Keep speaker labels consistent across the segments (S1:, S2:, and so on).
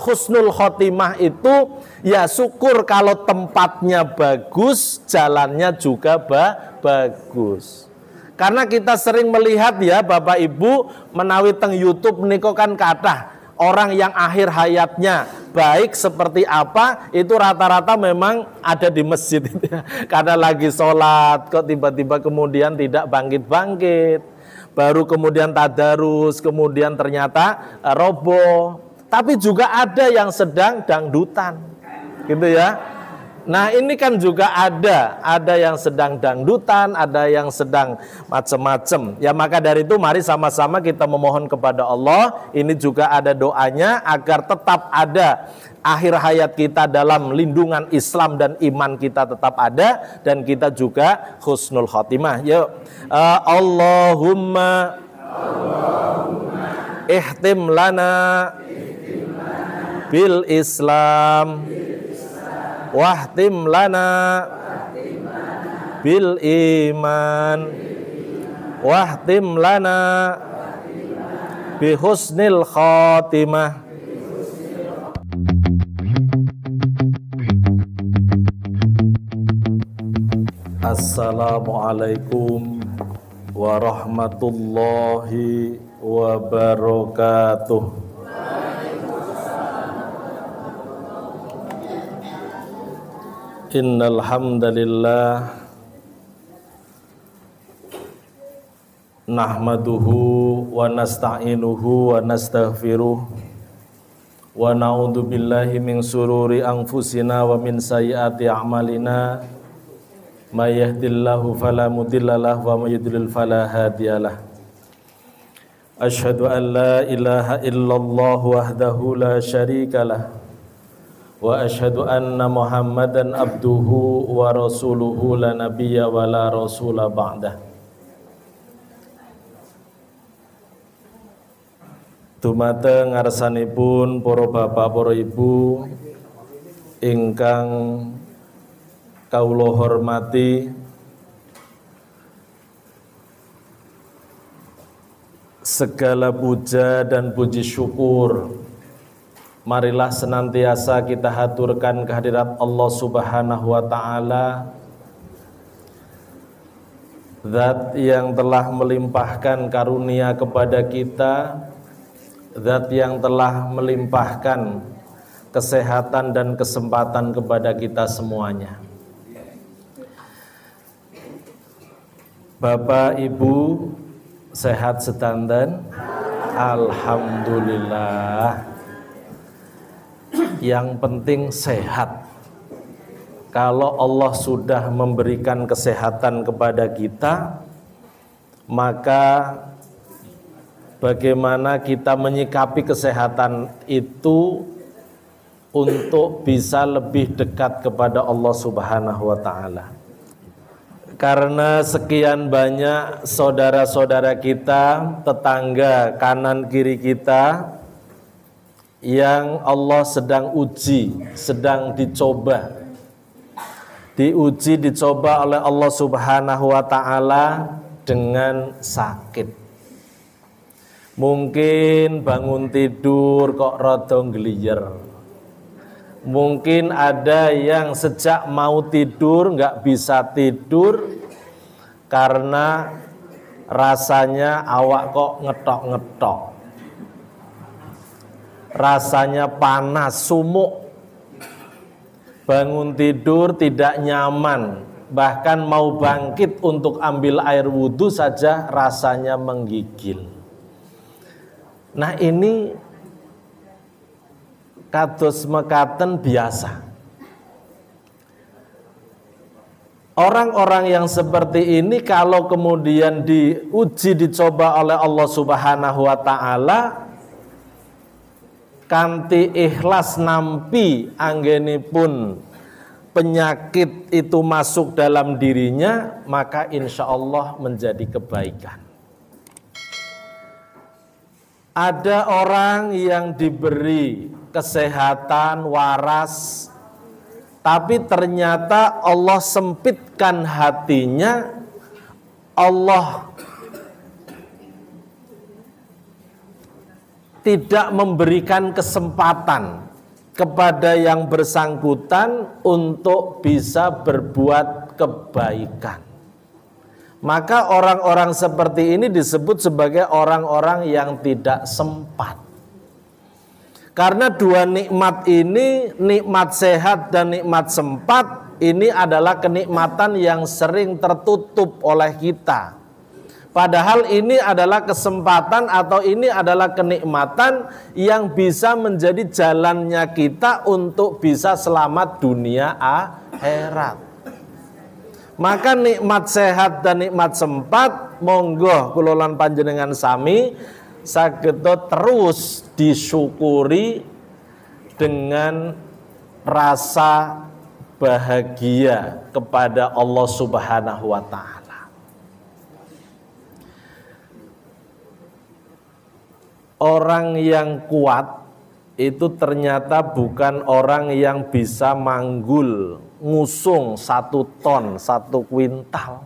S1: husnul khotimah itu ya syukur kalau tempatnya bagus, jalannya juga bagus. Karena kita sering melihat ya Bapak Ibu menawi teng YouTube niko kan kathah orang yang akhir hayatnya baik seperti apa itu rata-rata memang ada di masjid karena lagi sholat kok tiba-tiba kemudian tidak bangkit-bangkit, baru kemudian tadarus, kemudian ternyata roboh. Tapi juga ada yang sedang dangdutan gitu ya. Nah ini kan juga ada yang sedang dangdutan, ada yang sedang macam-macam. Ya maka dari itu mari sama-sama kita memohon kepada Allah. Ini juga ada doanya agar tetap ada akhir hayat kita dalam lindungan Islam dan iman kita tetap ada. Dan kita juga husnul khotimah. Yuk Allahumma ihtim lana bil Islam wahtim lana bil iman wahtim lana bi husnil khatimah. Assalamualaikum warahmatullahi wabarakatuh. Innal hamdalillah nahmaduhu wa nasta'inuhu wa nastaghfiruh wa na'udzu billahi min sururi anfusina wa min sayyiati a'malina may yahdihillahu fala mudhillalah wa may yudlil fala hadiyalah. Asyhadu an la ilaha illallah wahdahu la syarikalah wa asyhadu anna Muhammadan abduhu wa rasuluhu la nabiyya wa la rasula ba'dah. Dumateng ngarsanipun para bapak para ibu ingkang kawula hormati, segala puja dan puji syukur marilah senantiasa kita haturkan kehadirat Allah Subhanahu wa ta'ala, Zat yang telah melimpahkan karunia kepada kita, Zat yang telah melimpahkan kesehatan dan kesempatan kepada kita semuanya. Bapak Ibu sehat sedanten? Alhamdulillah. Yang penting sehat. Kalau Allah sudah memberikan kesehatan kepada kita, maka bagaimana kita menyikapi kesehatan itu untuk bisa lebih dekat kepada Allah Subhanahu wa ta'ala. Karena sekian banyak saudara-saudara kita, tetangga kanan kiri kita yang Allah sedang uji, sedang dicoba oleh Allah Subhanahu wa ta'ala dengan sakit. Mungkin bangun tidur kok rada ngeliyer. Mungkin ada yang sejak mau tidur nggak bisa tidur karena rasanya awak kok ngetok-ngetok. Rasanya panas, sumuk. Bangun tidur tidak nyaman, bahkan mau bangkit untuk ambil air wudhu saja rasanya menggigil. Nah ini kados mekaten biasa. Orang-orang yang seperti ini kalau kemudian diuji, dicoba oleh Allah Subhanahu wa ta'ala, kanthi ikhlas nampi anggenipun penyakit itu masuk dalam dirinya, maka insya Allah menjadi kebaikan. Ada orang yang diberi kesehatan waras, tapi ternyata Allah sempitkan hatinya, Allah tidak memberikan kesempatan kepada yang bersangkutan untuk bisa berbuat kebaikan. Maka orang-orang seperti ini disebut sebagai orang-orang yang tidak sempat. Karena dua nikmat ini, nikmat sehat dan nikmat sempat, ini adalah kenikmatan yang sering tertutup oleh kita. Padahal ini adalah kesempatan atau ini adalah kenikmatan yang bisa menjadi jalannya kita untuk bisa selamat dunia akhirat. Maka nikmat sehat dan nikmat sempat, monggo kula lan panjenengan sami saged terus disyukuri dengan rasa bahagia kepada Allah Subhanahu wa taala. Orang yang kuat itu ternyata bukan orang yang bisa manggul, ngusung 1 ton, 1 kuintal.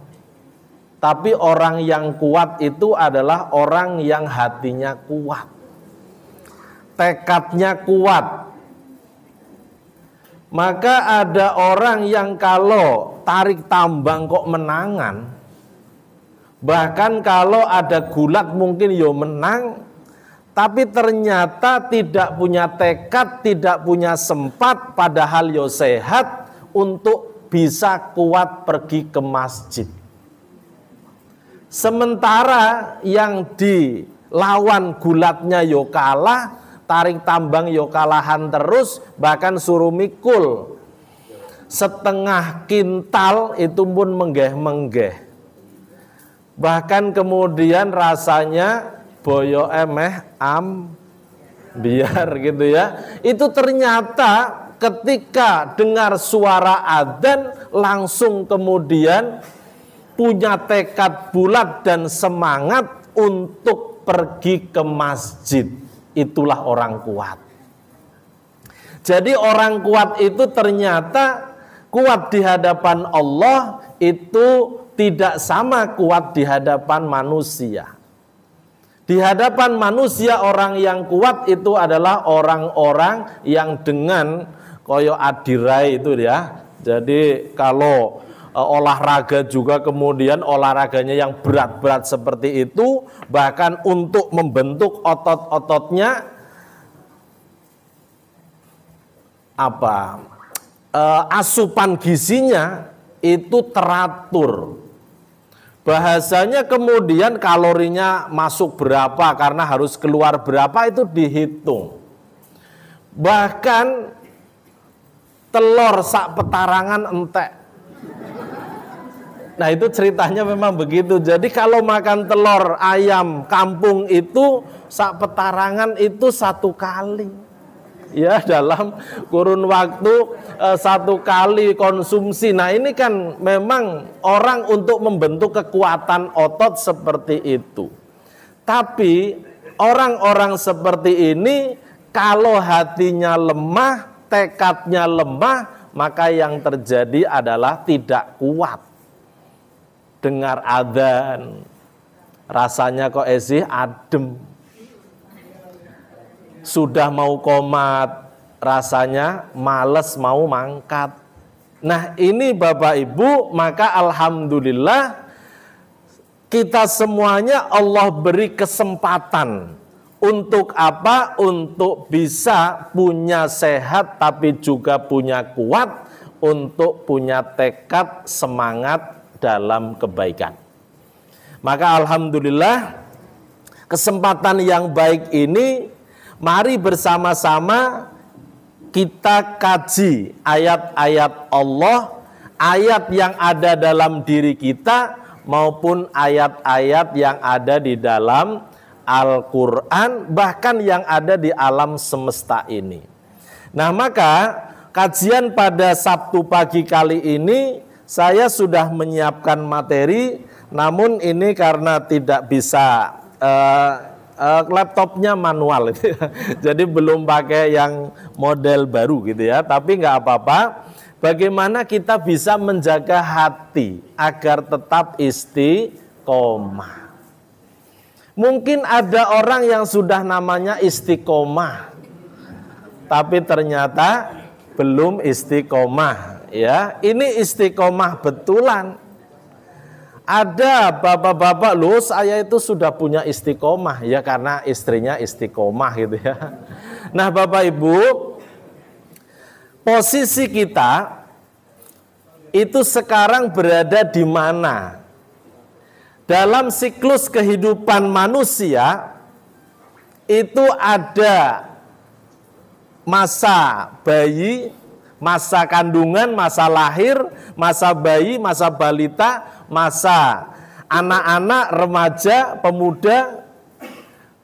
S1: Tapi orang yang kuat itu adalah orang yang hatinya kuat, tekadnya kuat. Maka ada orang yang kalau tarik tambang kok menangan, bahkan kalau ada gulat mungkin yo menang, tapi ternyata tidak punya tekad, tidak punya sempat, padahal yo sehat untuk bisa kuat pergi ke masjid. Sementara yang dilawan gulatnya yo kalah, tarik tambang yo kalahan terus, bahkan suruh mikul 1/2 kintal itu pun menggeh-menggeh. Bahkan kemudian rasanya boyo emeh biar gitu ya. Itu ternyata ketika dengar suara adzan langsung kemudian punya tekad bulat dan semangat untuk pergi ke masjid. Itulah orang kuat. Jadi orang kuat itu ternyata kuat di hadapan Allah itu tidak sama kuat di hadapan manusia. Di hadapan manusia orang yang kuat itu adalah orang-orang yang dengan koyo adirai itu ya. Jadi kalau olahraga juga kemudian olahraganya yang berat-berat seperti itu, bahkan untuk membentuk otot-ototnya asupan gizinya itu teratur. Bahasanya kemudian kalorinya masuk berapa karena harus keluar berapa itu dihitung. Bahkan telur sak petarangan entek. Nah itu ceritanya memang begitu. Jadi kalau makan telur ayam kampung itu sak petarangan itu 1 kali. Ya dalam kurun waktu 1 kali konsumsi. Nah ini kan memang orang untuk membentuk kekuatan otot seperti itu. Tapi orang-orang seperti ini kalau hatinya lemah, tekadnya lemah, maka yang terjadi adalah tidak kuat. Dengar adzan, rasanya kok adem. Sudah mau qomat, rasanya males mau mangkat. Nah ini Bapak Ibu, maka alhamdulillah kita semuanya Allah beri kesempatan. Untuk apa? Untuk bisa punya sehat tapi juga punya kuat, untuk punya tekad semangat dalam kebaikan. Maka alhamdulillah kesempatan yang baik ini mari bersama-sama kita kaji ayat-ayat Allah, ayat yang ada dalam diri kita maupun ayat-ayat yang ada di dalam Al-Quran, bahkan yang ada di alam semesta ini. Nah maka kajian pada Sabtu pagi kali ini saya sudah menyiapkan materi, namun ini karena tidak bisa laptopnya manual gitu ya. Jadi belum pakai yang model baru gitu ya. Tapi nggak apa-apa. Bagaimana kita bisa menjaga hati agar tetap istiqomah. Mungkin ada orang yang sudah namanya istiqomah, tapi ternyata belum istiqomah. Ya, ini istiqomah betulan. Ada bapak-bapak, loh saya itu sudah punya istiqomah, ya karena istrinya istiqomah gitu ya. Nah Bapak Ibu, posisi kita itu sekarang berada di mana? Dalam siklus kehidupan manusia itu ada masa bayi, masa kandungan, masa lahir, masa bayi, masa balita, masa anak-anak, remaja, pemuda,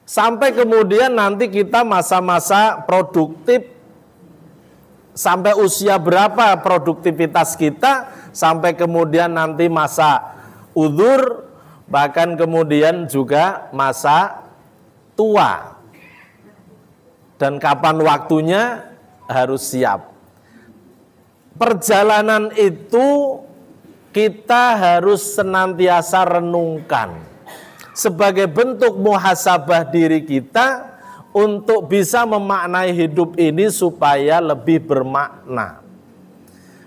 S1: sampai kemudian nanti kita masa-masa produktif. Sampai usia berapa produktivitas kita, sampai kemudian nanti masa udzur, bahkan kemudian juga masa tua. Dan kapan waktunya harus siap. Perjalanan itu kita harus senantiasa renungkan sebagai bentuk muhasabah diri kita untuk bisa memaknai hidup ini supaya lebih bermakna.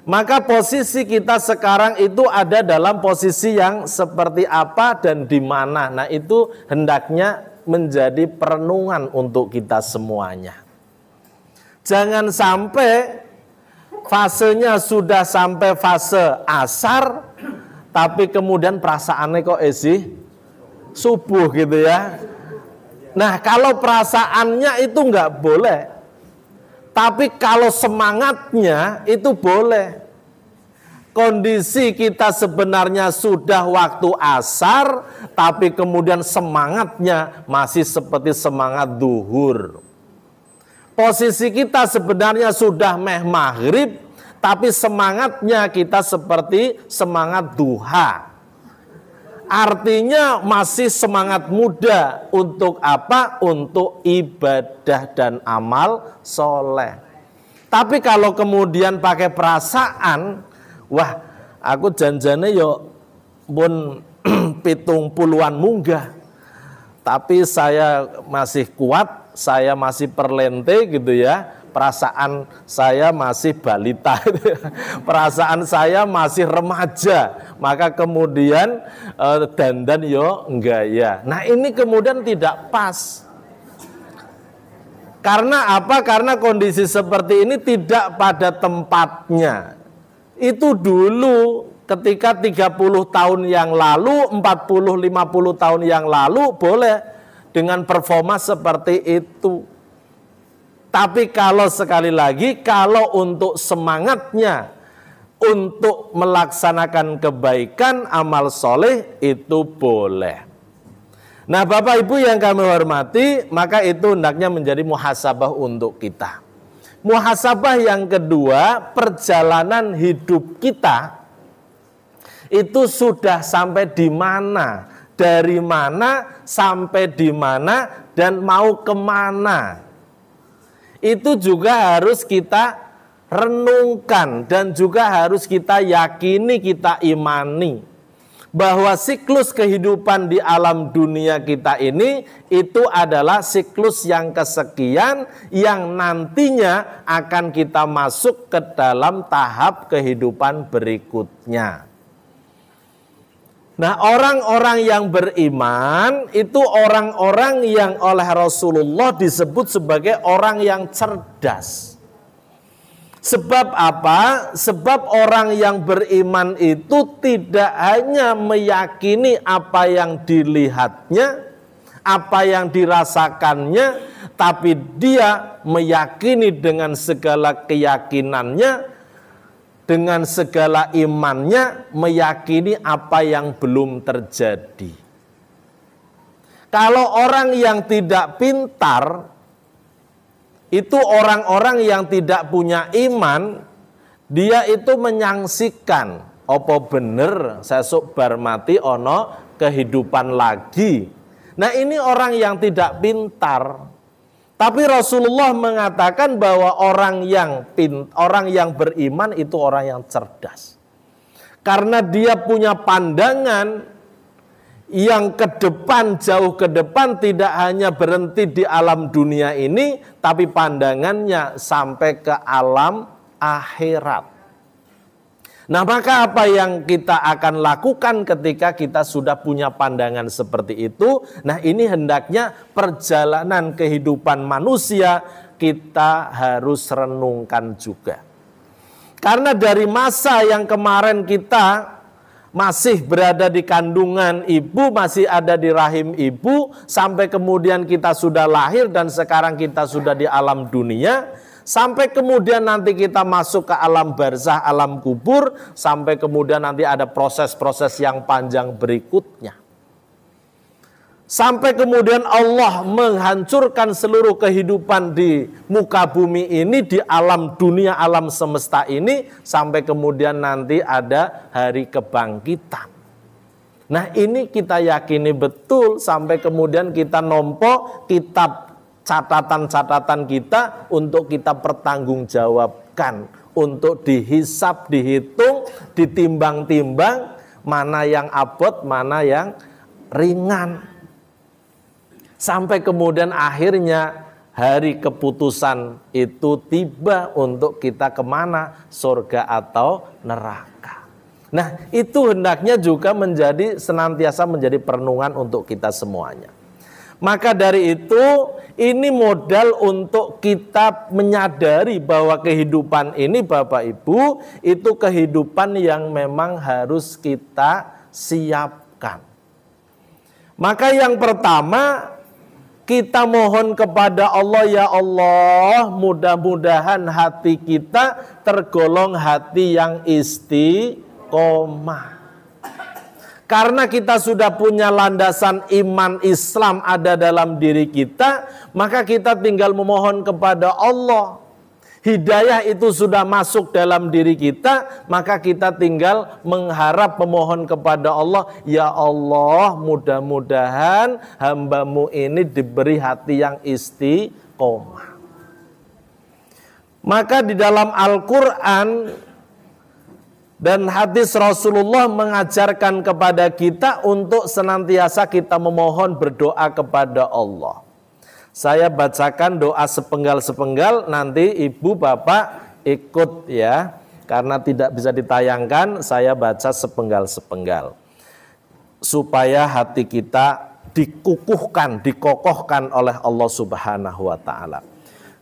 S1: Maka posisi kita sekarang itu ada dalam posisi yang seperti apa dan di mana. Nah, itu hendaknya menjadi perenungan untuk kita semuanya. Jangan sampai fasenya sudah sampai fase asar, tapi kemudian perasaannya kok subuh gitu ya. Nah, kalau perasaannya itu nggak boleh, tapi kalau semangatnya itu boleh. Kondisi kita sebenarnya sudah waktu asar, tapi kemudian semangatnya masih seperti semangat duhur. Posisi kita sebenarnya sudah maghrib, tapi semangatnya kita seperti semangat duha. Artinya masih semangat muda. Untuk apa? Untuk ibadah dan amal soleh. Tapi kalau kemudian pakai perasaan, wah aku janjane yo pun 70-an munggah, tapi saya masih kuat, saya masih perlente gitu ya. Perasaan saya masih balita, perasaan saya masih remaja, maka kemudian dandan yo gaya. Nah ini kemudian tidak pas. Karena apa? Karena kondisi seperti ini tidak pada tempatnya. Itu dulu ketika 30 tahun yang lalu, 40-50 tahun yang lalu boleh dengan performa seperti itu. Tapi kalau sekali lagi, kalau untuk semangatnya, untuk melaksanakan kebaikan, amal soleh, itu boleh. Nah Bapak Ibu yang kami hormati, maka itu hendaknya menjadi muhasabah untuk kita. Muhasabah yang kedua, perjalanan hidup kita, itu sudah sampai di mana, dari mana, sampai di mana, dan mau kemana. Itu juga harus kita renungkan dan juga harus kita yakini, kita imani bahwa siklus kehidupan di alam dunia kita ini itu adalah siklus yang kesekian yang nantinya akan kita masuk ke dalam tahap kehidupan berikutnya. Nah, orang-orang yang beriman itu orang-orang yang oleh Rasulullah disebut sebagai orang yang cerdas. Sebab apa? Sebab orang yang beriman itu tidak hanya meyakini apa yang dilihatnya, apa yang dirasakannya, tapi dia meyakini dengan segala keyakinannya, dengan segala imannya, meyakini apa yang belum terjadi. Kalau orang yang tidak pintar, itu orang-orang yang tidak punya iman, dia itu menyaksikan, apa bener sesuk bar mati ono kehidupan lagi. Nah ini orang yang tidak pintar. Tapi Rasulullah mengatakan bahwa orang yang beriman itu orang yang cerdas. Karena dia punya pandangan yang ke depan, jauh ke depan, tidak hanya berhenti di alam dunia ini, tapi pandangannya sampai ke alam akhirat. Nah, maka apa yang kita akan lakukan ketika kita sudah punya pandangan seperti itu? Nah, ini hendaknya perjalanan kehidupan manusia kita harus renungkan juga. Karena dari masa yang kemarin kita masih berada di kandungan ibu, masih ada di rahim ibu, sampai kemudian kita sudah lahir dan sekarang kita sudah di alam dunia, sampai kemudian nanti kita masuk ke alam barzah, alam kubur, sampai kemudian nanti ada proses-proses yang panjang berikutnya. Sampai kemudian Allah menghancurkan seluruh kehidupan di muka bumi ini, di alam dunia, alam semesta ini, sampai kemudian nanti ada hari kebangkitan. Nah, ini kita yakini betul, sampai kemudian kita nompo kitab catatan-catatan kita untuk kita pertanggungjawabkan, untuk dihisap, dihitung, ditimbang-timbang, mana yang abot, mana yang ringan. Sampai kemudian akhirnya hari keputusan itu tiba untuk kita kemana, surga atau neraka. Nah, itu hendaknya juga senantiasa menjadi perenungan untuk kita semuanya. Maka dari itu, ini modal untuk kita menyadari bahwa kehidupan ini, Bapak Ibu, itu kehidupan yang memang harus kita siapkan. Maka yang pertama, kita mohon kepada Allah, ya Allah, mudah-mudahan hati kita tergolong hati yang istiqomah. Karena kita sudah punya landasan iman Islam ada dalam diri kita, maka kita tinggal memohon kepada Allah. Hidayah itu sudah masuk dalam diri kita, maka kita tinggal mengharap, memohon kepada Allah, ya Allah, mudah-mudahan hamba-Mu ini diberi hati yang istiqomah. Maka di dalam Al-Quran dan hadis Rasulullah mengajarkan kepada kita untuk senantiasa kita memohon, berdoa kepada Allah. Saya bacakan doa sepenggal-sepenggal, nanti ibu bapak ikut ya. Karena tidak bisa ditayangkan, saya baca sepenggal-sepenggal. Supaya hati kita dikukuhkan, dikokohkan oleh Allah Subhanahu wa ta'ala.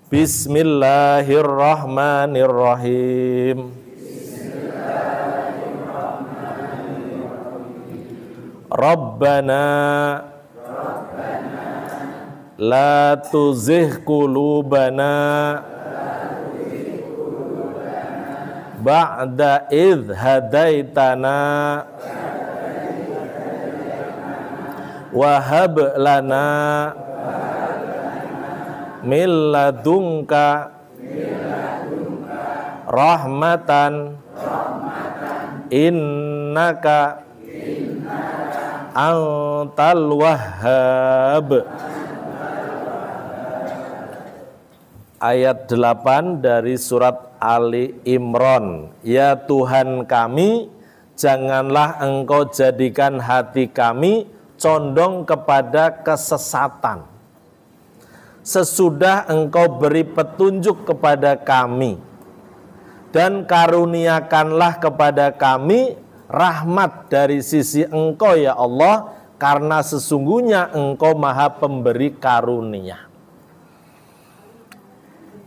S1: Bismillahirrahmanirrahim. Rabbana la tuzigh qulubana ba'da idh hadaitana wa hab lana min ladunka rahmatan innaka antal wahhab. Ayat 8 dari surat Ali Imran. Ya Tuhan kami, janganlah Engkau jadikan hati kami condong kepada kesesatan sesudah Engkau beri petunjuk kepada kami, dan karuniakanlah kepada kami rahmat dari sisi Engkau ya Allah, karena sesungguhnya Engkau Maha Pemberi karunia.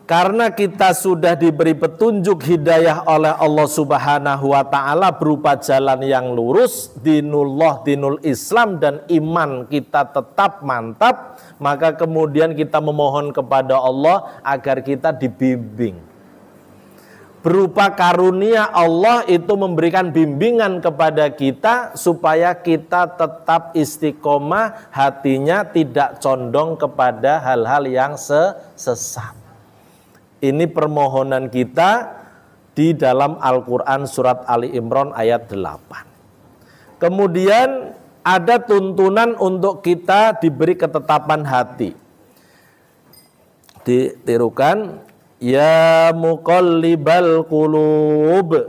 S1: Karena kita sudah diberi petunjuk hidayah oleh Allah Subhanahu wa ta'ala berupa jalan yang lurus, dinullah, dinul Islam, dan iman kita tetap mantap, maka kemudian kita memohon kepada Allah agar kita dibimbing. Berupa karunia Allah itu memberikan bimbingan kepada kita supaya kita tetap istiqomah, hatinya tidak condong kepada hal-hal yang sesat. Ini permohonan kita di dalam Al-Quran surat Ali Imran ayat 8. Kemudian ada tuntunan untuk kita diberi ketetapan hati. Ditirukan, ya muqallibal qulub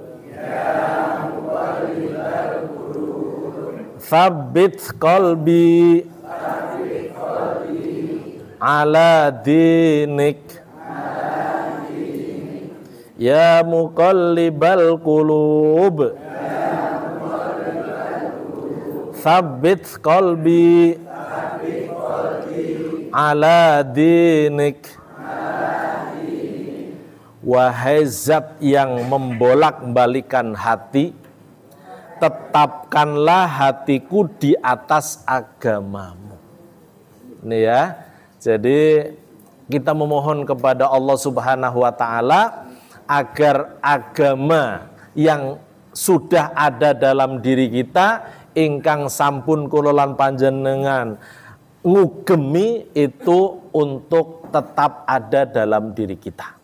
S1: Tsabbit qalbi ala dinik ya muqallibal qulub. Tsabbit qalbi ala dinik. Wahai zat yang membolak-balikan hati, tetapkanlah hatiku di atas agamamu. Ini ya. Jadi kita memohon kepada Allah Subhanahu wa taala agar agama yang sudah ada dalam diri kita ingkang sampun kula lan panjenengan ngugemi itu untuk tetap ada dalam diri kita.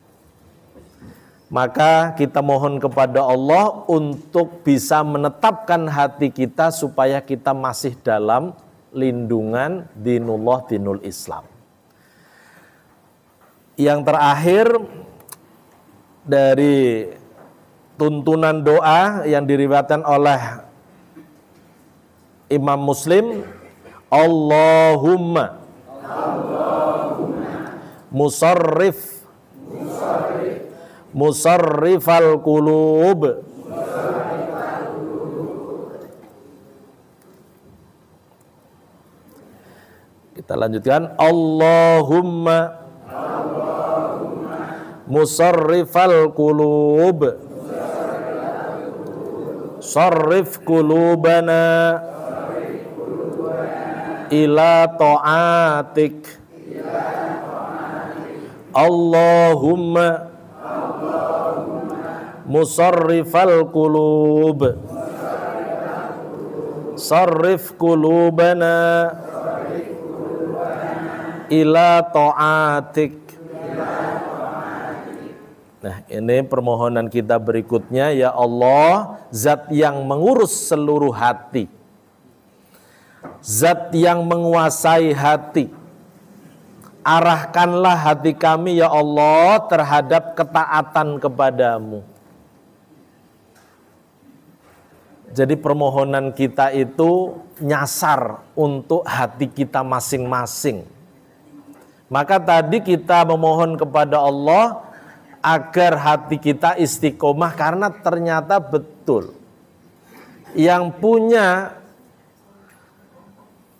S1: Maka kita mohon kepada Allah untuk bisa menetapkan hati kita supaya kita masih dalam lindungan dinullah, dinul Islam. Yang terakhir dari tuntunan doa yang diriwayatkan oleh Imam Muslim, Allahumma musarrifal qulub. Kita lanjutkan, Allahumma musarrifal qulub, sarrif qulubana ila ta'atik. Allahumma musarrifal qulub, sarrif qulubana ila ta'atik. Nah, ini permohonan kita berikutnya. Ya Allah, zat yang mengurus seluruh hati, zat yang menguasai hati, arahkanlah hati kami ya Allah terhadap ketaatan kepadamu. Jadi permohonan kita itu nyasar untuk hati kita masing-masing. Maka tadi kita memohon kepada Allah agar hati kita istiqomah, karena ternyata betul yang punya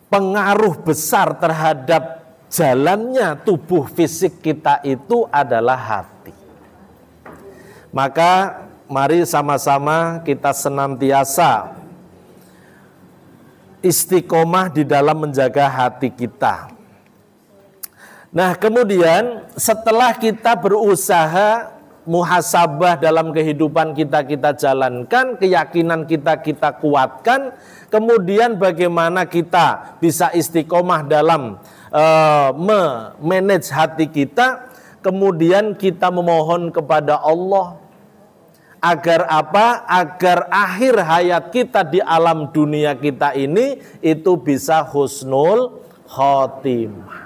S1: pengaruh besar terhadap jalannya tubuh fisik kita itu adalah hati. Maka mari sama-sama kita senantiasa istiqomah di dalam menjaga hati kita. Nah, kemudian setelah kita berusaha muhasabah dalam kehidupan kita jalankan, keyakinan kita kuatkan, kemudian bagaimana kita bisa istiqomah dalam memanage hati kita, kemudian kita memohon kepada Allah agar apa? Agar akhir hayat kita di alam dunia kita ini itu bisa husnul khotimah.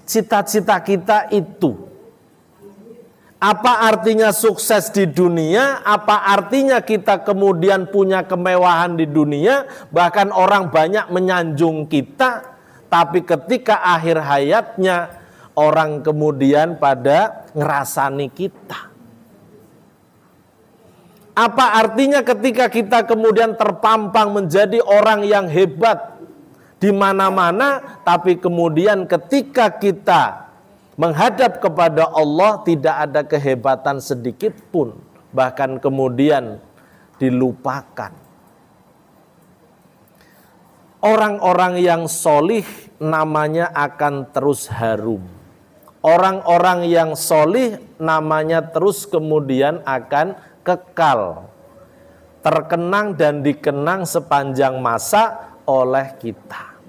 S1: Cita-cita kita itu. Apa artinya sukses di dunia? Apa artinya kita kemudian punya kemewahan di dunia? Bahkan orang banyak menyanjung kita. Tapi ketika akhir hayatnya, orang kemudian pada ngerasani kita. Apa artinya ketika kita kemudian terpampang menjadi orang yang hebat di mana-mana, tapi kemudian ketika kita menghadap kepada Allah tidak ada kehebatan sedikit pun, bahkan kemudian dilupakan. Orang-orang yang solih namanya akan terus harum. Orang-orang yang solih namanya terus kemudian akan kekal, terkenang dan dikenang sepanjang masa oleh kita.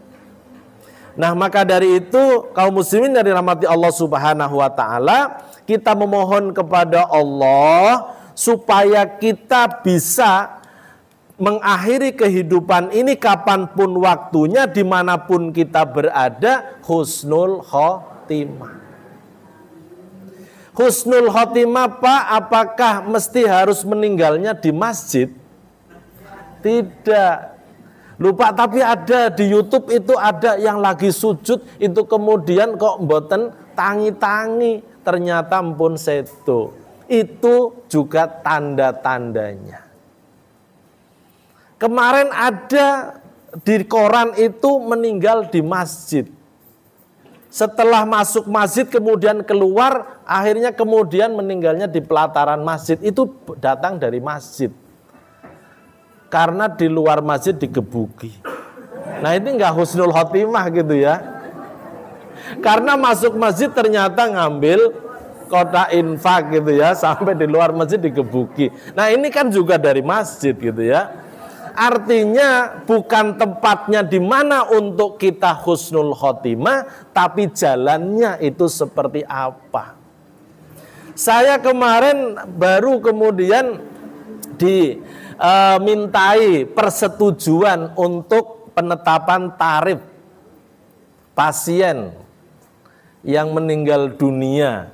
S1: Nah, maka dari itu kaum muslimin yang dirahmati Allah Subhanahu wa taala, kita memohon kepada Allah supaya kita bisa mengakhiri kehidupan ini kapanpun waktunya, dimanapun kita berada, husnul khotimah. Husnul khotimah Pak, apakah mesti harus meninggalnya di masjid? Tidak. Lupa, tapi ada di YouTube itu ada yang lagi sujud itu kemudian kok mboten tangi-tangi, ternyata mpun sedo. Itu juga tanda-tandanya. Kemarin ada di koran itu meninggal di masjid. Setelah masuk masjid kemudian keluar, akhirnya kemudian meninggalnya di pelataran masjid. Itu datang dari masjid. Karena di luar masjid digebuki. Nah ini enggak husnul khotimah gitu ya. Karena masuk masjid ternyata ngambil kotak infak gitu ya, sampai di luar masjid digebuki. Nah ini kan juga dari masjid gitu ya. Artinya bukan tempatnya di mana untuk kita husnul khotimah, tapi jalannya itu seperti apa. Saya kemarin baru kemudian dimintai persetujuan untuk penetapan tarif pasien yang meninggal dunia.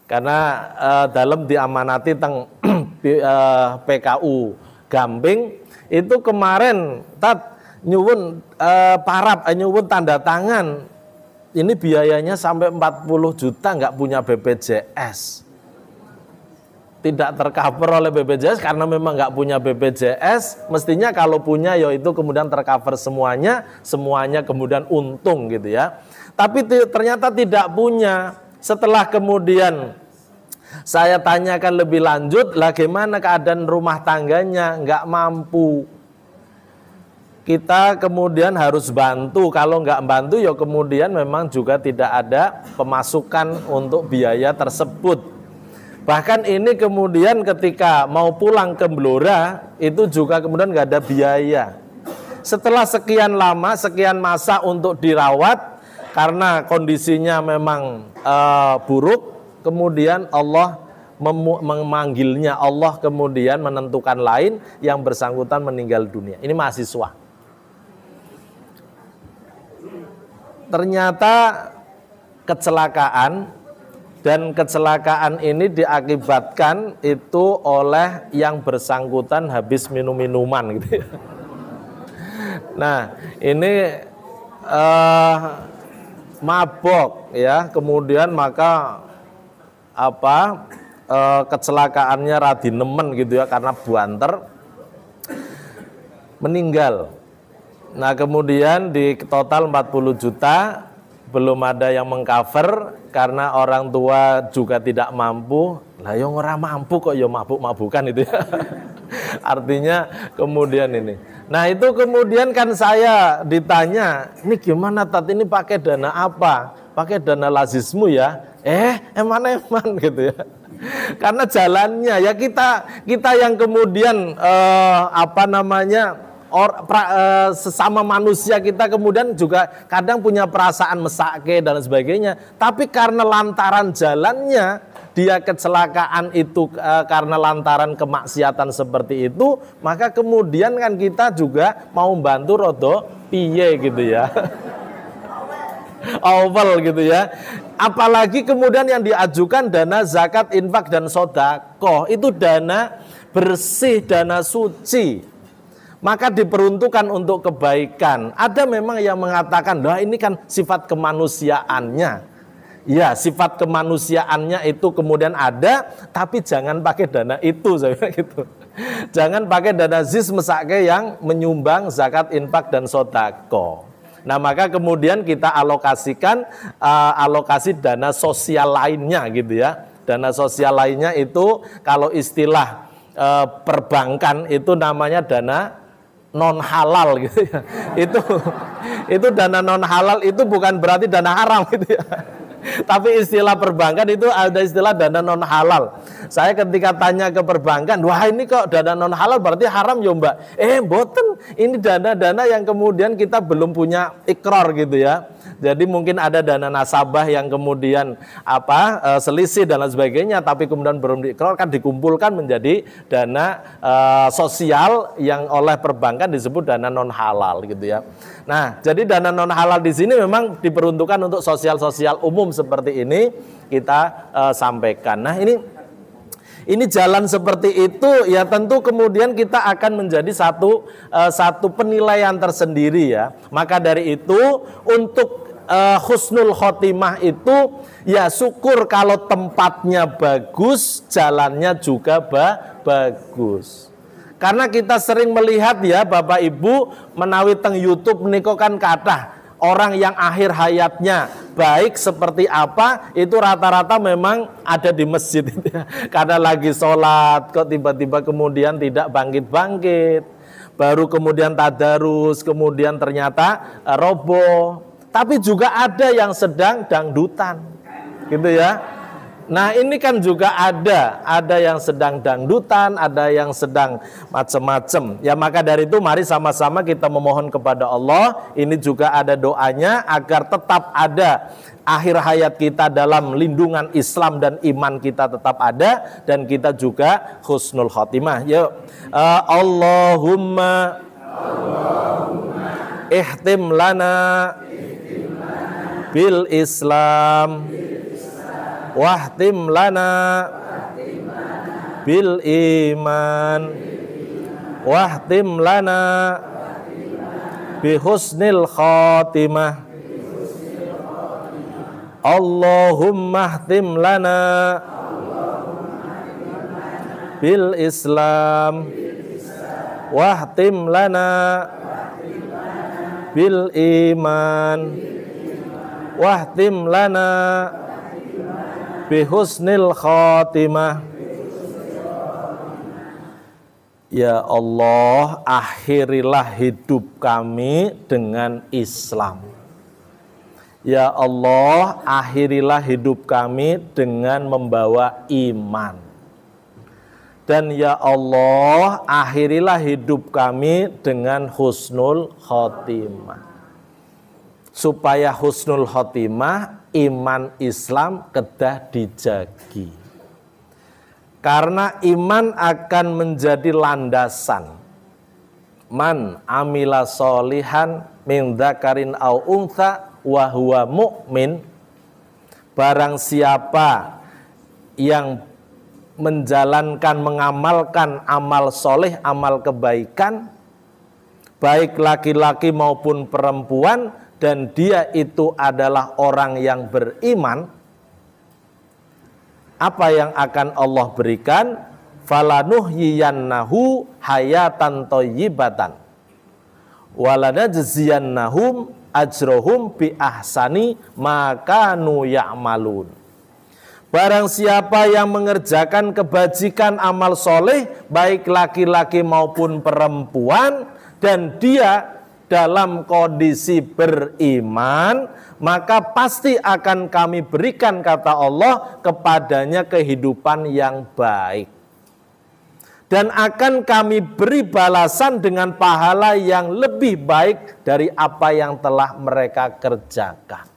S1: Karena dalam diamanati teng PKU Gamping itu kemarin nyuwun nyuwun tanda tangan, ini biayanya sampai 40 juta, nggak punya BPJS, tidak tercover oleh BPJS karena memang nggak punya BPJS. Mestinya kalau punya ya itu kemudian tercover semuanya kemudian untung gitu ya. Tapi ternyata tidak punya. Setelah kemudian saya tanyakan lebih lanjut, lah gimana keadaan rumah tangganya, nggak mampu. Kita kemudian harus bantu, kalau nggak bantu ya kemudian memang juga tidak ada pemasukan untuk biaya tersebut. Bahkan ini kemudian ketika mau pulang ke Blora, itu juga kemudian nggak ada biaya. Setelah sekian lama, sekian masa untuk dirawat, karena kondisinya memang buruk, kemudian Allah memanggilnya, Allah kemudian menentukan lain, yang bersangkutan meninggal dunia. Ini mahasiswa. Ternyata kecelakaan, dan kecelakaan ini diakibatkan itu oleh yang bersangkutan habis minum minuman gitu ya. Nah ini mabok ya, kemudian maka kecelakaannya radi nemen gitu ya, karena banter meninggal. Nah kemudian di total 40 juta belum ada yang mengcover karena orang tua juga tidak mampu. Lah yang ora mampu kok ya mabuk-mabukan itu ya. Artinya kemudian ini. Nah itu kemudian kan saya ditanya, ini gimana Tat, ini pakai dana apa? Pakai dana lazismu ya? Eman gitu ya. Karena jalannya ya kita yang kemudian sesama manusia kita kemudian juga kadang punya perasaan mesake dan sebagainya. Tapi karena lantaran jalannya dia kecelakaan itu karena lantaran kemaksiatan seperti itu, maka kemudian kan kita juga mau bantu rodo piye gitu ya. Awal gitu ya. Apalagi kemudian yang diajukan dana zakat, infak dan sedekah, itu dana bersih, dana suci. Maka diperuntukkan untuk kebaikan. Ada memang yang mengatakan, "Wah, ini kan sifat kemanusiaannya." Ya, sifat kemanusiaannya itu kemudian ada, tapi jangan pakai dana itu, saya bilang gitu. Jangan pakai dana zis mesake yang menyumbang zakat, infak dan sedekah. Nah, maka kemudian kita alokasikan alokasi dana sosial lainnya gitu ya. Dana sosial lainnya itu kalau istilah perbankan itu namanya dana non halal gitu ya. Itu dana non halal itu bukan berarti dana haram gitu ya. Tapi istilah perbankan itu ada istilah dana non halal. Saya ketika tanya ke perbankan, wah ini kok dana non halal berarti haram ya Mbak? Mboten, ini dana-dana yang kemudian kita belum punya ikrar gitu ya. Jadi mungkin ada dana nasabah yang kemudian selisih dan lain sebagainya, tapi kemudian belum diikrar, kan dikumpulkan menjadi dana sosial yang oleh perbankan disebut dana non halal gitu ya. Nah, jadi dana non halal di sini memang diperuntukkan untuk sosial-sosial umum seperti ini kita sampaikan. Nah, ini jalan seperti itu, ya tentu kemudian kita akan menjadi satu penilaian tersendiri ya. Maka dari itu untuk husnul khotimah itu ya syukur kalau tempatnya bagus, jalannya juga bagus. Karena kita sering melihat ya Bapak Ibu menawi teng YouTube niko kan kathah orang yang akhir hayatnya baik seperti apa itu rata-rata memang ada di masjid. Karena lagi sholat kok tiba-tiba kemudian tidak bangkit-bangkit, baru kemudian tadarus, kemudian ternyata roboh. Tapi juga ada yang sedang dangdutan, gitu ya. Nah ini kan juga ada yang sedang dangdutan, ada yang sedang macam-macam. Ya maka dari itu mari sama-sama kita memohon kepada Allah. Ini juga ada doanya agar tetap ada akhir hayat kita dalam lindungan Islam dan iman kita tetap ada. Dan kita juga husnul khotimah. Yuk Allahumma ihtim lana bil Islam wahtim lana bil iman wahtim lana bi husnil khatimah. Allahumma ihtim lana bil Islam wahtim lana bil iman wahtim lana bihusnil khatimah. Ya Allah, akhirilah hidup kami dengan Islam. Ya Allah, akhirilah hidup kami dengan membawa iman. Dan ya Allah, akhirilah hidup kami dengan husnul khotimah. Supaya husnul khotimah, iman Islam kedah dijagi. Karena iman akan menjadi landasan. Man amila solihan min dzakarin au untha wa huwa mu'min. Barang siapa yang menjalankan, mengamalkan amal soleh, amal kebaikan, baik laki-laki maupun perempuan, dan dia itu adalah orang yang beriman, apa yang akan Allah berikan? Falanuhyiyannahu hayatan thayyibatan walanajziyannahum ajrohum bi ahsani ma kanu ya'malun. Barang siapa yang mengerjakan kebajikan amal soleh, baik laki-laki maupun perempuan, dan dia dalam kondisi beriman, maka pasti akan kami berikan, kata Allah, kepadanya kehidupan yang baik. Dan akan kami beri balasan dengan pahala yang lebih baik dari apa yang telah mereka kerjakan.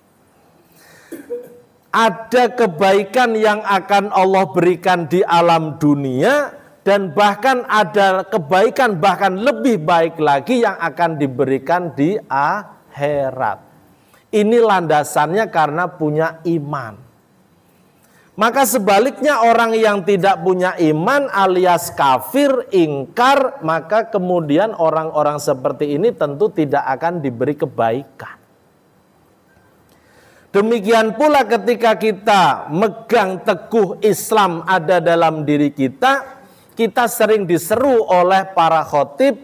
S1: Ada kebaikan yang akan Allah berikan di alam dunia, dan bahkan ada kebaikan bahkan lebih baik lagi yang akan diberikan di akhirat. Ini landasannya karena punya iman. Maka sebaliknya orang yang tidak punya iman alias kafir, ingkar, maka kemudian orang-orang seperti ini tentu tidak akan diberi kebaikan. Demikian pula ketika kita megang teguh Islam ada dalam diri kita, kita sering diseru oleh para khotib,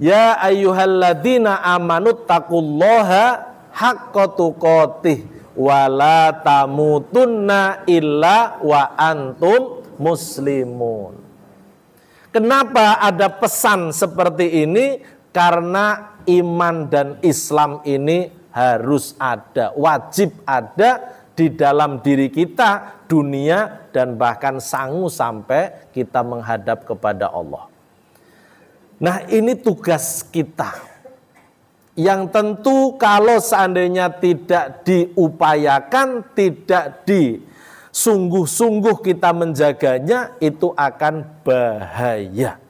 S1: ya ayyuhalladzina amanu taqullaha haqqa tuqatih wa la tamutunna illa wa antum muslimun. Kenapa ada pesan seperti ini? Karena iman dan Islam ini harus ada, wajib ada di dalam diri kita, dunia, dan bahkan sangu sampai kita menghadap kepada Allah. Nah ini tugas kita, yang tentu kalau seandainya tidak diupayakan, tidak disungguh-sungguh kita menjaganya, itu akan bahaya.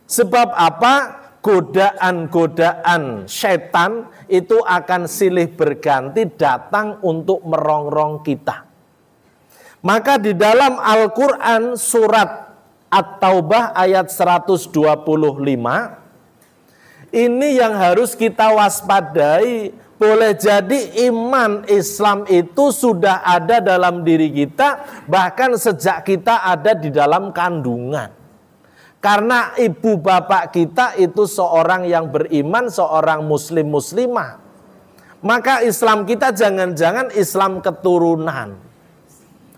S1: Sebab apa? Godaan-godaan setan itu akan silih berganti datang untuk merongrong kita. Maka di dalam Al-Quran surat At-Taubah ayat 125, ini yang harus kita waspadai. Boleh jadi iman Islam itu sudah ada dalam diri kita, bahkan sejak kita ada di dalam kandungan. Karena ibu bapak kita itu seorang yang beriman, seorang muslim-muslimah. Maka Islam kita jangan-jangan Islam keturunan.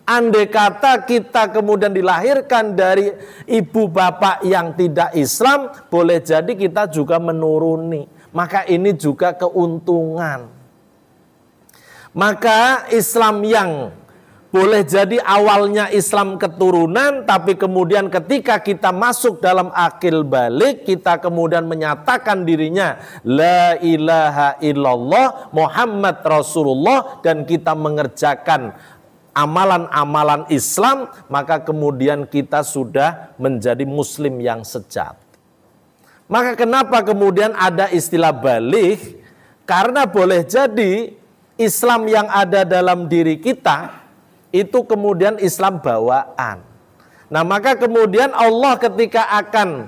S1: Andai kata kita kemudian dilahirkan dari ibu bapak yang tidak Islam, boleh jadi kita juga menuruni. Maka ini juga keuntungan. Maka Islam yang boleh jadi awalnya Islam keturunan, tapi kemudian ketika kita masuk dalam akil balik, kita kemudian menyatakan dirinya La ilaha illallah Muhammad Rasulullah, dan kita mengerjakan amalan-amalan Islam, maka kemudian kita sudah menjadi muslim yang sejati. Maka kenapa kemudian ada istilah balik? Karena boleh jadi Islam yang ada dalam diri kita itu kemudian Islam bawaan. Nah, maka kemudian Allah ketika akan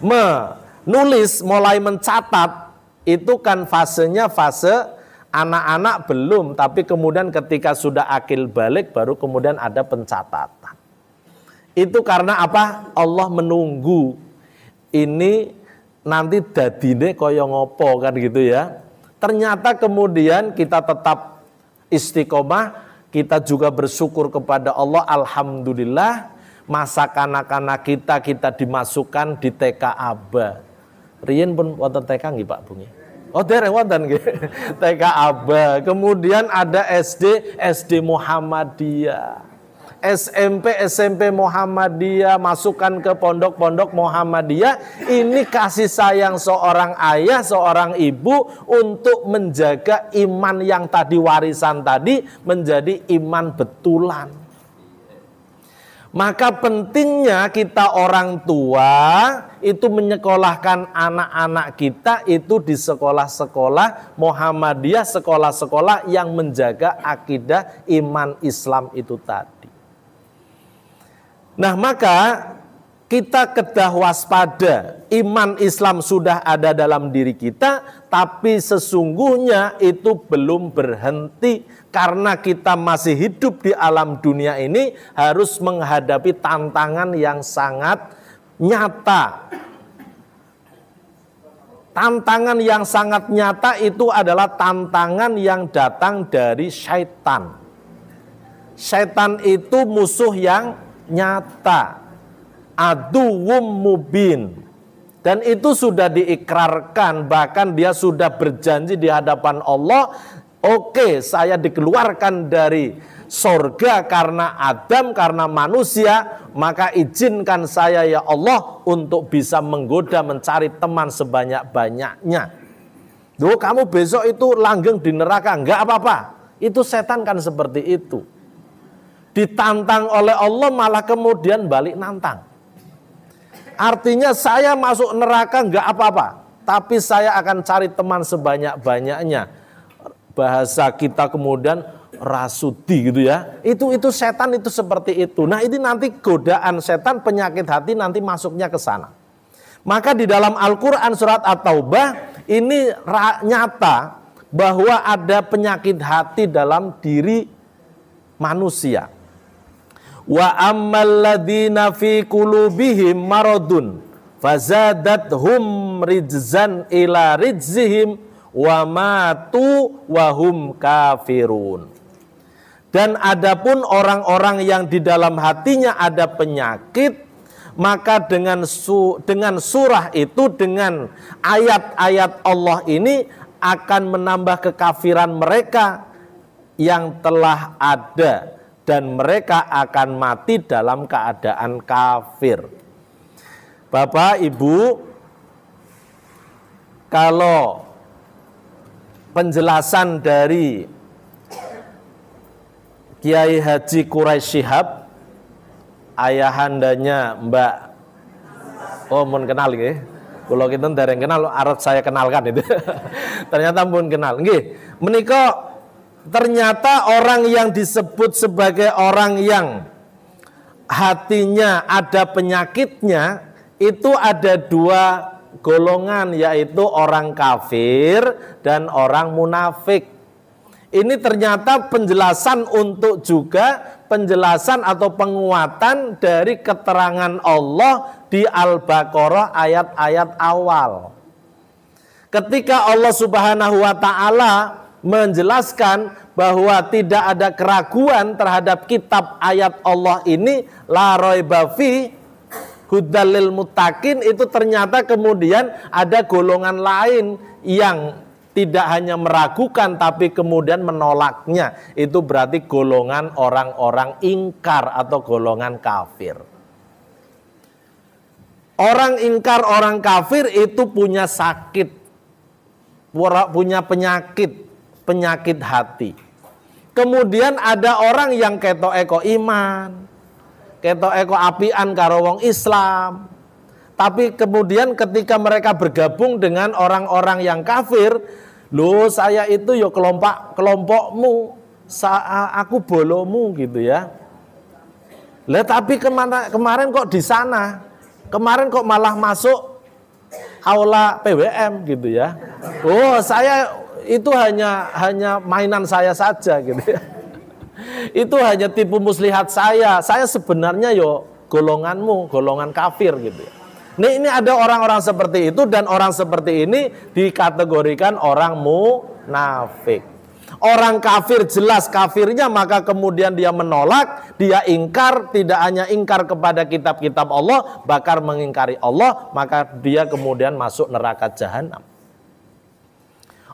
S1: menulis, mulai mencatat, itu kan fasenya fase anak-anak belum, tapi kemudian ketika sudah akil balik baru kemudian ada pencatatan. Itu karena apa? Allah menunggu ini nanti dadine kaya ngopo kan gitu ya. Ternyata kemudian kita tetap istiqomah, kita juga bersyukur kepada Allah. Alhamdulillah masa kanak-kanak kita dimasukkan di TK Aba. Riyen pun wonten TK nggih Pak Bungi? Oh dereng wonten nggih. TK Aba. Kemudian ada SD Muhammadiyah. SMP Muhammadiyah, masukkan ke pondok-pondok Muhammadiyah. Ini kasih sayang seorang ayah, seorang ibu untuk menjaga iman yang tadi, warisan tadi, menjadi iman betulan. Maka pentingnya kita orang tua itu menyekolahkan anak-anak kita itu di sekolah-sekolah Muhammadiyah, sekolah-sekolah yang menjaga akidah iman Islam itu tadi. Nah, maka kita kedah waspada, iman Islam sudah ada dalam diri kita, tapi sesungguhnya itu belum berhenti, karena kita masih hidup di alam dunia ini harus menghadapi tantangan yang sangat nyata. Tantangan yang sangat nyata itu adalah tantangan yang datang dari syaitan. Syaitan itu musuh yang nyata, aduwwum mubin, dan itu sudah diikrarkan, bahkan dia sudah berjanji di hadapan Allah, oke, saya dikeluarkan dari surga karena Adam, karena manusia, maka izinkan saya ya Allah untuk bisa menggoda, mencari teman sebanyak-banyaknya. Duh, kamu besok itu langgeng di neraka, enggak apa-apa. Itu setan kan seperti itu. Ditantang oleh Allah malah kemudian balik nantang. Artinya saya masuk neraka enggak apa-apa, tapi saya akan cari teman sebanyak-banyaknya. Bahasa kita kemudian rasudi gitu ya. Itu setan itu seperti itu. Nah, ini nanti godaan setan, penyakit hati nanti masuknya ke sana. Maka di dalam Al-Qur'an surat At-Taubah ini nyata bahwa ada penyakit hati dalam diri manusia. Wa ammal ladzina fi qulubihim maradun fazadathum rijzan ila rijzihim wa matu wa hum kafirun. Dan adapun orang-orang yang di dalam hatinya ada penyakit, maka dengan surah itu, dengan ayat-ayat Allah ini akan menambah kekafiran mereka yang telah ada, dan mereka akan mati dalam keadaan kafir. Bapak, Ibu, kalau penjelasan dari Kiai Haji Quraisy Shihab, ayahandanya Mbak, oh mun kenal nggih. Kula kinten dereng kenal, arep saya kenalkan itu. Ternyata pun kenal. Nggih, menika ternyata orang yang disebut sebagai orang yang hatinya ada penyakitnya itu ada dua golongan, yaitu orang kafir dan orang munafik. Ini ternyata penjelasan untuk juga penjelasan atau penguatan dari keterangan Allah di Al-Baqarah ayat-ayat awal. Ketika Allah Subhanahu wa taala menjelaskan bahwa tidak ada keraguan terhadap kitab ayat Allah ini, la raiba fi hudal lil muttaqin, itu ternyata kemudian ada golongan lain yang tidak hanya meragukan tapi kemudian menolaknya. Itu berarti golongan orang-orang ingkar atau golongan kafir. Orang ingkar, orang kafir itu punya sakit, punya penyakit hati. Kemudian ada orang yang ketok eko iman, ketok eko apian karo wong Islam. Tapi kemudian ketika mereka bergabung dengan orang-orang yang kafir, loh saya itu yo kelompokmu, aku bolomu gitu ya. Lah tapi kemarin kok di sana, kemarin kok malah masuk aula PWM gitu ya. Oh saya itu hanya mainan saya saja gitu ya. Itu hanya tipu muslihat saya sebenarnya yo golonganmu, golongan kafir gitu ya. Ini ada orang-orang seperti itu, dan orang seperti ini dikategorikan orang munafik. Orang kafir jelas kafirnya, maka kemudian dia menolak, dia ingkar, tidak hanya ingkar kepada kitab-kitab Allah, bahkan mengingkari Allah, maka dia kemudian masuk neraka jahanam.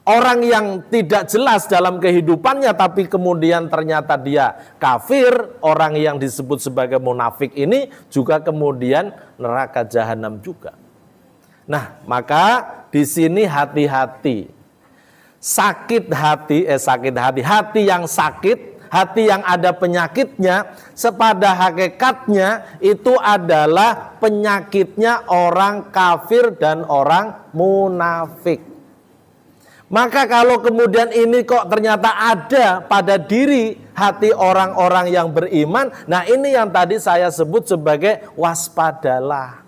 S1: Orang yang tidak jelas dalam kehidupannya tapi kemudian ternyata dia kafir, orang yang disebut sebagai munafik ini juga kemudian neraka jahanam juga. Nah, maka di sini hati-hati. Hati yang sakit, hati yang ada penyakitnya, sepada hakikatnya itu adalah penyakitnya orang kafir dan orang munafik. Maka kalau kemudian ini kok ternyata ada pada diri hati orang-orang yang beriman, nah ini yang tadi saya sebut sebagai waspadalah.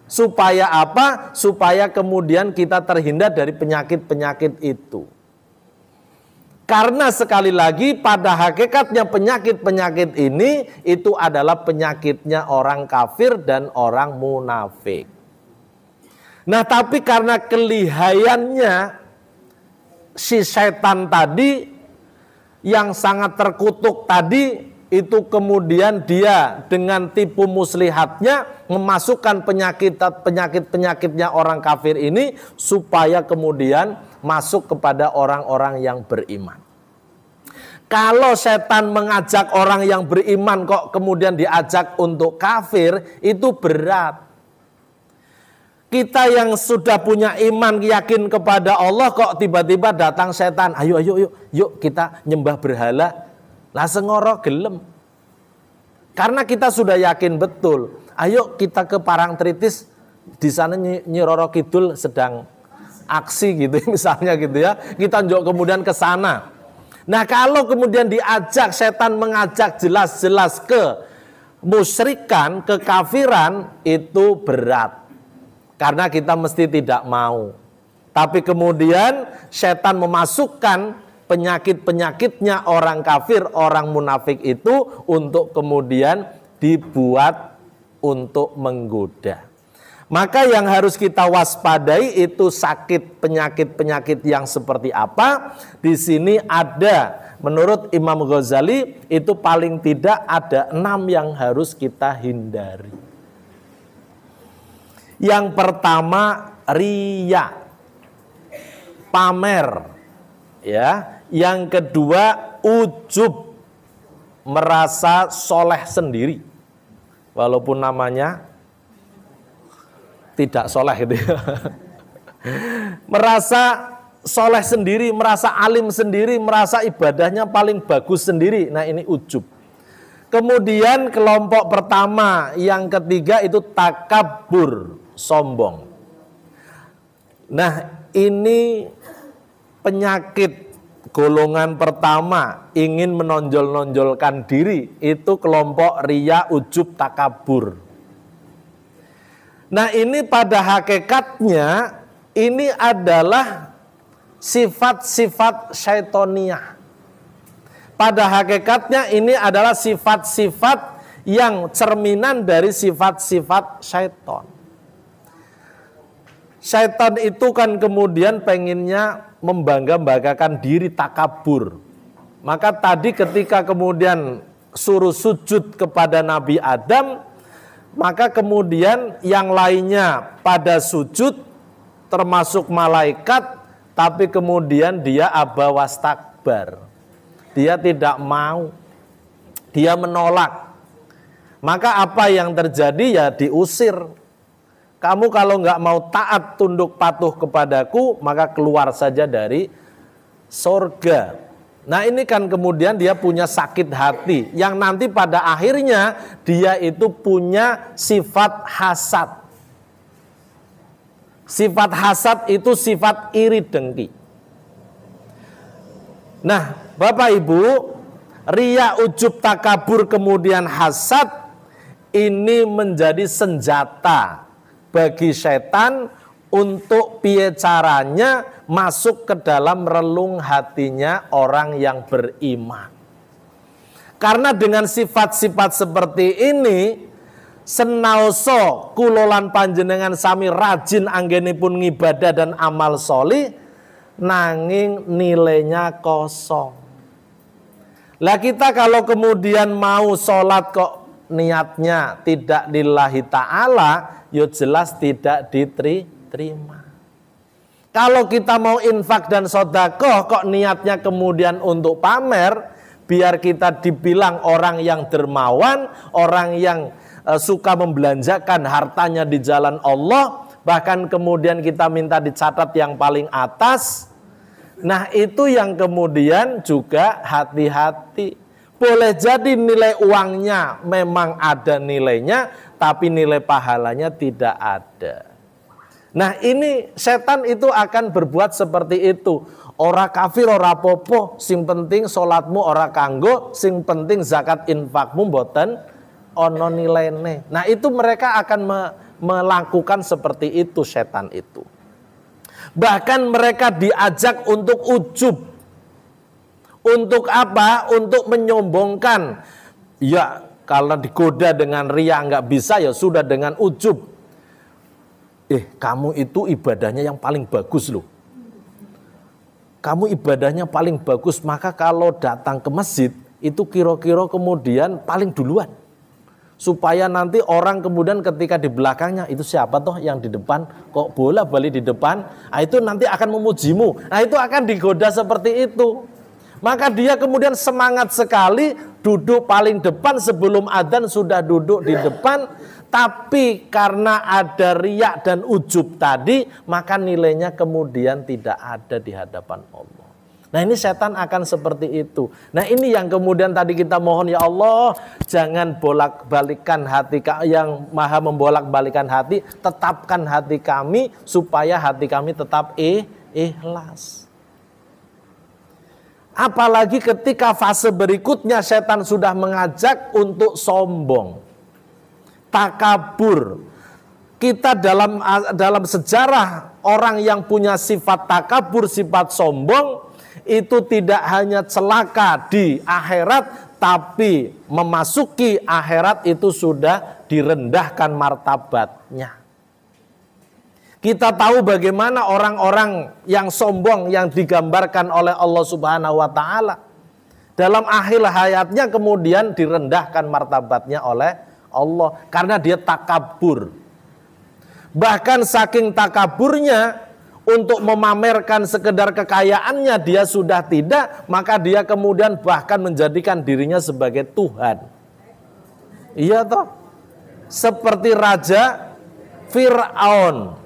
S1: Supaya apa? Supaya kemudian kita terhindar dari penyakit-penyakit itu. Karena sekali lagi pada hakikatnya penyakit-penyakit ini itu adalah penyakitnya orang kafir dan orang munafik. Nah tapi karena kelihayannya si setan tadi yang sangat terkutuk tadi, itu kemudian dia dengan tipu muslihatnya memasukkan penyakitnya orang kafir ini supaya kemudian masuk kepada orang-orang yang beriman. Kalau setan mengajak orang yang beriman kok kemudian diajak untuk kafir, itu berat. Kita yang sudah punya iman, yakin kepada Allah, kok tiba-tiba datang setan, ayo kita nyembah berhala, lah sengoro gelem. Karena kita sudah yakin betul, ayo kita ke Parangtritis, di sana Nyi Roro Kidul sedang aksi gitu misalnya gitu ya, kita njok kemudian ke sana. Nah kalau kemudian diajak, setan mengajak jelas-jelas ke musyrikan, kekafiran, itu berat. Karena kita mesti tidak mau. Tapi kemudian setan memasukkan penyakit-penyakitnya orang kafir, orang munafik itu untuk kemudian dibuat untuk menggoda. Maka yang harus kita waspadai itu sakit, penyakit-penyakit yang seperti apa. Di sini ada, menurut Imam Ghazali itu paling tidak ada 6 yang harus kita hindari. Yang pertama riya, pamer, ya. Yang kedua ujub, merasa soleh sendiri, walaupun namanya tidak soleh gitu ya. Merasa soleh sendiri, merasa alim sendiri, merasa ibadahnya paling bagus sendiri. Nah ini ujub. Kemudian kelompok pertama, yang ketiga itu takabur, sombong. Nah ini penyakit golongan pertama ingin menonjol-nonjolkan diri, itu kelompok riya, ujub, takabur. Nah ini pada hakikatnya ini adalah sifat-sifat syaitoniyah. Pada hakikatnya ini adalah sifat-sifat yang cerminan dari sifat-sifat syaiton. Syaitan itu kan kemudian pengennya membangga-banggakan diri, takabur. Maka tadi ketika kemudian suruh sujud kepada Nabi Adam, maka kemudian yang lainnya pada sujud termasuk malaikat, tapi kemudian dia aba wastakbar. Dia tidak mau, dia menolak. Maka apa yang terjadi ya diusir. Kamu kalau nggak mau taat tunduk patuh kepadaku, maka keluar saja dari surga. Nah ini kan kemudian dia punya sakit hati, yang nanti pada akhirnya dia itu punya sifat hasad. Sifat hasad itu sifat iri dengki. Nah Bapak Ibu, riya, ujub, takabur kemudian hasad ini menjadi senjata bagi setan untuk piye caranya masuk ke dalam relung hatinya orang yang beriman. Karena dengan sifat-sifat seperti ini, senaoso kulolan panjenengan sami rajin anggenipun ngibadah dan amal sholih, nanging nilainya kosong. Lah kita kalau kemudian mau sholat kok niatnya tidak lillahi ta'ala, ya jelas tidak diterima. Kalau kita mau infak dan sedekah kok niatnya kemudian untuk pamer, biar kita dibilang orang yang dermawan, orang yang suka membelanjakan hartanya di jalan Allah, bahkan kemudian kita minta dicatat yang paling atas. Nah itu yang kemudian juga hati-hati. Boleh jadi nilai uangnya memang ada nilainya, tapi nilai pahalanya tidak ada. Nah ini setan itu akan berbuat seperti itu. Ora kafir, ora popo, sing penting sholatmu ora kanggo, sing penting zakat infakmu mboten ono nilaine. Nah itu mereka akan melakukan seperti itu setan itu. Bahkan mereka diajak untuk ujub. Untuk apa? Untuk menyombongkan. Ya kalau digoda dengan riya nggak bisa, ya sudah dengan ujub. Kamu itu ibadahnya yang paling bagus loh. Kamu ibadahnya paling bagus, maka kalau datang ke masjid itu kira-kira kemudian paling duluan. Supaya nanti orang kemudian ketika di belakangnya, itu siapa toh yang di depan, kok bola balik di depan, nah itu nanti akan memujimu. Nah itu akan digoda seperti itu. Maka dia kemudian semangat sekali duduk paling depan, sebelum adzan sudah duduk di depan. Tapi karena ada riya dan ujub tadi, maka nilainya kemudian tidak ada di hadapan Allah. Nah ini setan akan seperti itu. Nah ini yang kemudian tadi kita mohon, ya Allah jangan bolak-balikan hati, yang maha membolak-balikan hati, tetapkan hati kami supaya hati kami tetap ikhlas. Apalagi ketika fase berikutnya setan sudah mengajak untuk sombong, takabur. Kita dalam sejarah orang yang punya sifat takabur, sifat sombong, itu tidak hanya celaka di akhirat, tapi memasuki akhirat itu sudah direndahkan martabatnya. Kita tahu bagaimana orang-orang yang sombong yang digambarkan oleh Allah Subhanahu wa taala. Dalam akhir hayatnya kemudian direndahkan martabatnya oleh Allah karena dia takabur. Bahkan saking takaburnya, untuk memamerkan sekedar kekayaannya dia sudah tidak, maka dia kemudian bahkan menjadikan dirinya sebagai Tuhan. Iya toh? Seperti Raja Fir'aun.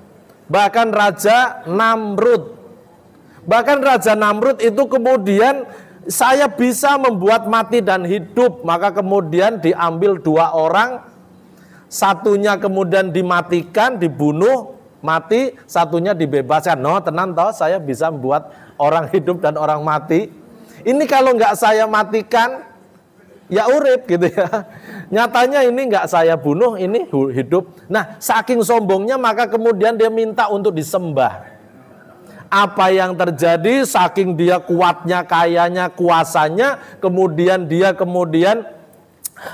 S1: Bahkan Raja Namrud. Bahkan Raja Namrud itu kemudian, saya bisa membuat mati dan hidup. Maka kemudian diambil 2 orang. Satunya kemudian dimatikan, dibunuh, mati. Satunya dibebaskan. No, tenang toh, saya bisa membuat orang hidup dan orang mati. Ini kalau nggak saya matikan, ya urip gitu ya. Nyatanya ini nggak saya bunuh, ini hidup. Nah, saking sombongnya maka kemudian dia minta untuk disembah. Apa yang terjadi, saking dia kuatnya, kayanya, kuasanya, kemudian dia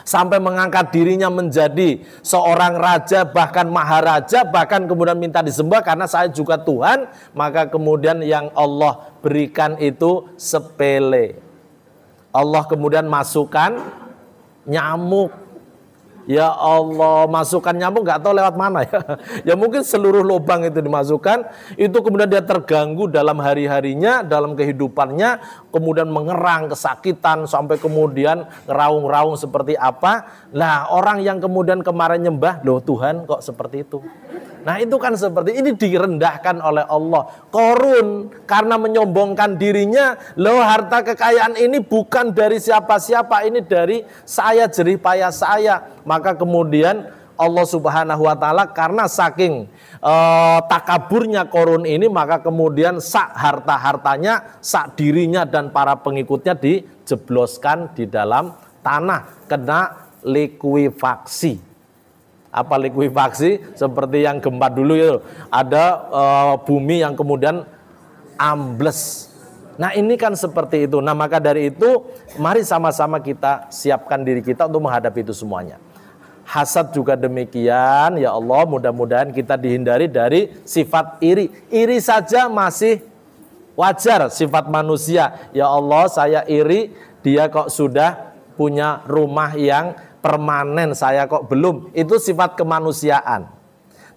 S1: sampai mengangkat dirinya menjadi seorang raja, bahkan maharaja, bahkan kemudian minta disembah karena saya juga Tuhan. Maka kemudian yang Allah berikan itu sepele. Allah kemudian masukkan nyamuk. Ya Allah, masukkan nyamuk nggak tahu lewat mana ya. Ya mungkin seluruh lubang itu dimasukkan. Itu kemudian dia terganggu dalam hari-harinya, dalam kehidupannya, kemudian mengerang, kesakitan, sampai kemudian ngeraung-raung seperti apa. Nah, orang yang kemudian kemarin nyembah, loh Tuhan kok seperti itu. Nah, itu kan seperti ini, direndahkan oleh Allah. Korun karena menyombongkan dirinya, loh harta kekayaan ini bukan dari siapa-siapa, ini dari saya, jerih payah saya. Maka kemudian Allah Subhanahu wa taala karena saking takaburnya Korun ini, maka kemudian sak harta-hartanya, sak dirinya dan para pengikutnya dijebloskan di dalam tanah, kena likuifaksi. Apa likuifaksi? Seperti yang gempa dulu itu, ada bumi yang kemudian ambles. Nah, ini kan seperti itu. Nah, maka dari itu mari sama-sama kita siapkan diri kita untuk menghadapi itu semuanya. Hasad juga demikian, ya Allah, mudah-mudahan kita dihindari dari sifat iri. Iri saja masih wajar, sifat manusia. Ya Allah, saya iri, dia kok sudah punya rumah yang permanen, saya kok belum. Itu sifat kemanusiaan.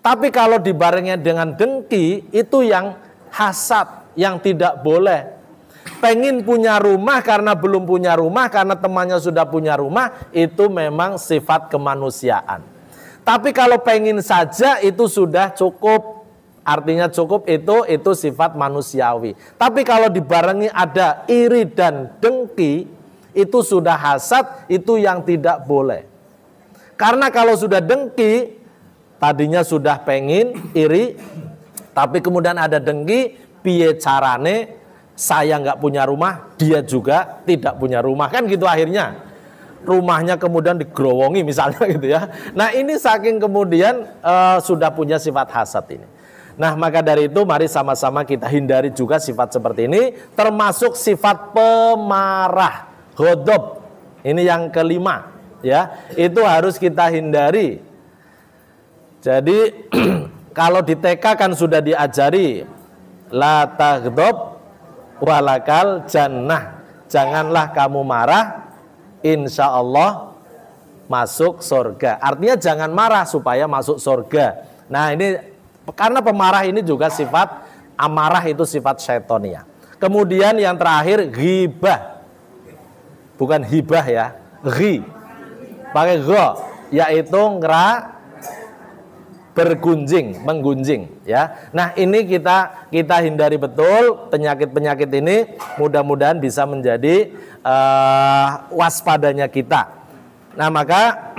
S1: Tapi kalau dibarengnya dengan dengki, itu yang hasad, yang tidak boleh. Pengen punya rumah karena belum punya rumah, karena temannya sudah punya rumah, itu memang sifat kemanusiaan. Tapi kalau pengen saja itu sudah cukup. Artinya cukup, itu sifat manusiawi. Tapi kalau dibarengi ada iri dan dengki, itu sudah hasad, itu yang tidak boleh. Karena kalau sudah dengki, tadinya sudah pengen iri, tapi kemudian ada dengki, piye carane saya nggak punya rumah, dia juga tidak punya rumah, kan gitu akhirnya. Rumahnya kemudian digerowongi misalnya gitu ya. Nah, ini saking kemudian sudah punya sifat hasad ini. Nah, maka dari itu mari sama-sama kita hindari juga sifat seperti ini, termasuk sifat pemarah, ghadab. Ini yang kelima ya. Itu harus kita hindari. Jadi kalau di TK kan sudah diajari la taghdab walakal jannah. Janganlah kamu marah, insya Allah masuk surga. Artinya jangan marah supaya masuk surga. Nah, ini karena pemarah ini juga sifat amarah, itu sifat syaitoniyah. Kemudian yang terakhir ghibah. Bukan hibah ya, ghi. Pakai go, yaitu bergunjing, menggunjing ya. Nah, ini kita hindari betul penyakit-penyakit ini, mudah-mudahan bisa menjadi waspadanya kita. Nah, maka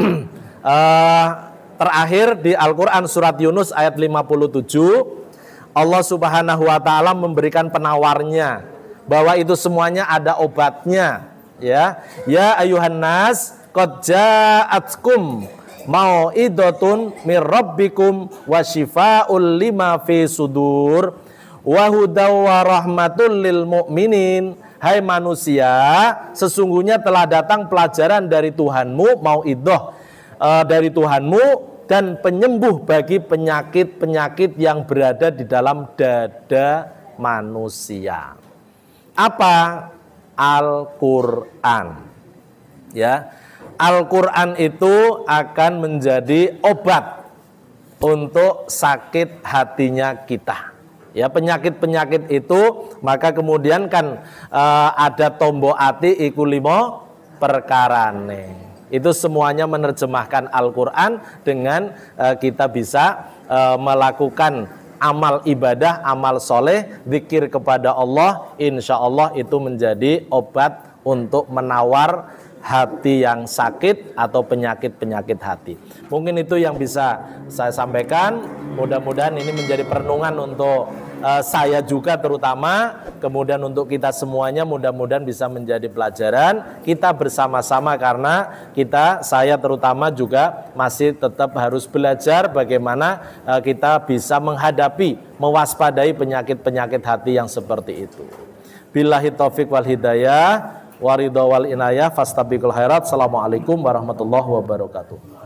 S1: terakhir di Al-Qur'an surat Yunus ayat 57, Allah Subhanahu wa taala memberikan penawarnya bahwa itu semuanya ada obatnya ya. Ya ayuhan nas qad ja'atkum mau'idatun mir rabbikum wa syifaa'ul lima fi sudur wa hudaw wa rahmatul lil mu'minin. Hai manusia, sesungguhnya telah datang pelajaran dari Tuhanmu, mau'idah dari Tuhanmu, dan penyembuh bagi penyakit-penyakit yang berada di dalam dada manusia. Apa? Al-Qur'an. Ya. Al-Qur'an itu akan menjadi obat untuk sakit hatinya kita. Ya, penyakit-penyakit itu, maka kemudian kan ada tombo ati iku limo perkarane. Itu semuanya menerjemahkan Al-Qur'an dengan kita bisa melakukan amal ibadah, amal soleh, zikir kepada Allah. Insya Allah itu menjadi obat untuk menawar hati yang sakit atau penyakit-penyakit hati. Mungkin itu yang bisa saya sampaikan. Mudah-mudahan ini menjadi perenungan untuk saya juga terutama, kemudian untuk kita semuanya mudah-mudahan bisa menjadi pelajaran kita bersama-sama, karena saya terutama juga masih tetap harus belajar bagaimana kita bisa menghadapi, mewaspadai penyakit-penyakit hati yang seperti itu. Billahi taufik wal hidayah, waridho wal inayah, fastabiqul khairat. Assalamualaikum warahmatullahi wabarakatuh.